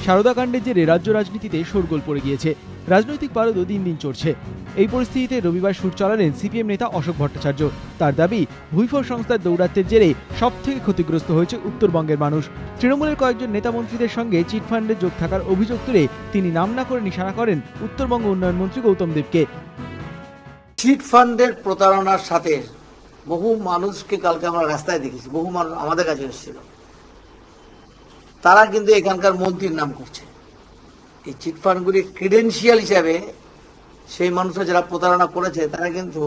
সারদা কাণ্ডের জেরে রাজ্য রাজনীতিতে শোরগোল পড়ে গিয়েছে। রাজনৈতিক পারদও দিন দিন চড়ছে। এই পরিস্থিতিতে রবিবার সুর চড়ালেন সিপিএম নেতা অশোক ভট্টাচার্য। তার দাবি, ভুইফোর সংস্থার দৌরাত্ম্যের জেরে সবথেকে ক্ষতিগ্রস্ত হয়েছে উত্তরবঙ্গের মানুষ। তৃণমূলের কয়েকজন নেতা মন্ত্রীদের সঙ্গে চিটফান্ডে যোগ থাকার অভিযোগ তুলে তিনি নাম না করে নিশানা করেন উত্তরবঙ্গ উন্নয়ন মন্ত্রী গৌতম দেবকে। চিটফান্ডের প্রতারণার সাথে বহু মানুষকে কালকে আমরা রাস্তায় দেখেছি, বহু মানুষ আমাদের কাছে এসেছিল, তারা কিন্তু এখানকার মন্ত্রীর নাম করছে। এই চিটফান্ডগুলি ক্রিডেন্সিয়াল হিসাবে সেই মানুষরা যারা প্রতারণা করেছে তারা কিন্তু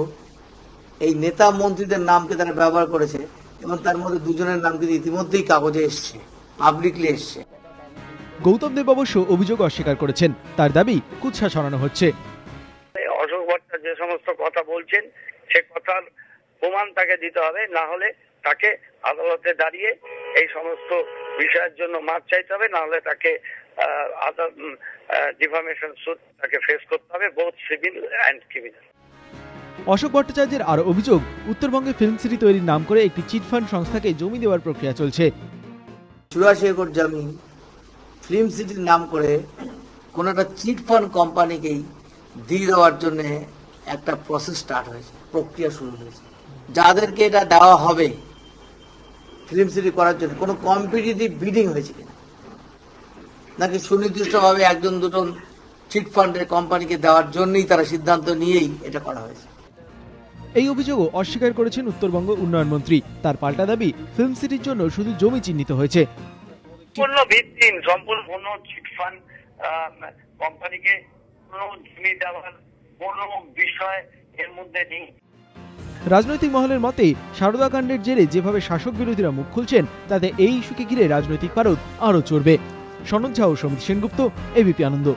এই নেতা মন্ত্রীদের নামকে তারা ব্যবহার করেছে, এবং তার মধ্যে দুজনের নাম কিন্তু ইতিমধ্যেই কাগজে এসছে, পাবলিকলি এসছে। গৌতম দেব অবশ্য অভিযোগ অস্বীকার করেছেন। তার দাবি, কুৎসা ছড়ানো হচ্ছে। অশোক ভট্টাচার্য যে সমস্ত কথা বলছেন সে কথার প্রমাণ তাকে দিতে হবে, না হলে তাকে আদালতে দাঁড়িয়ে এই সমস্ত বিষয়ের জন্য মাপ চাইতে হবে, না হলে তাকে ডিফামেশন সুট তাকে ফেস করতে হবে, both civil and criminal. Ashok ভট্টাচার্যের আরো অভিযোগ, উত্তরবঙ্গে ফিল্ম সিটি তৈরির নাম করে একটি চিটফান্ড সংস্থাকে জমি দেওয়ার প্রক্রিয়া চলছে। 84 একর জমি ফিল্ম সিটির নাম করে কোন একটা চিটফান্ড কোম্পানিকেই দিয়ে দেওয়ার জন্য একটা প্রসেস স্টার্ট হয়েছে, প্রক্রিয়া শুরু হয়েছে। যাদেরকে এটা দেওয়া হবে ফিল্ম সিটি করার জন্য কোনো কম্পিটিটিভ বিডিং হয়েছে কিনা, নাকি সুনির্দিষ্টভাবে একজন দুটো চিটফান্ডের কোম্পানিকে দেওয়ার জন্যই তারা সিদ্ধান্ত নিয়েই এটা করা হয়েছে। এই অভিযোগও অস্বীকার করেছেন উত্তরবঙ্গ উন্নয়ন মন্ত্রী। তার পাল্টা দাবি, ফিল্ম সিটির জন্য শুধু জমি চিহ্নিত হয়েছে। সম্পূর্ণ ভিত্তিহীন, সম্পূর্ণ কোনো চিটফান্ড কোম্পানিকে কোনো জমি দেওয়ার কোনো বিষয় এর মধ্যে নেই। রাজনৈতিক মহলের মতে, সারদা কাণ্ডের জেরে যেভাবে শাসক বিরোধীরা মুখ খুলছেন তাতে এই ইস্যুকে ঘিরে রাজনৈতিক পারদ আরও চড়বে। সনদ ঝা ও সমিত সেনগুপ্ত, এবিপি আনন্দ।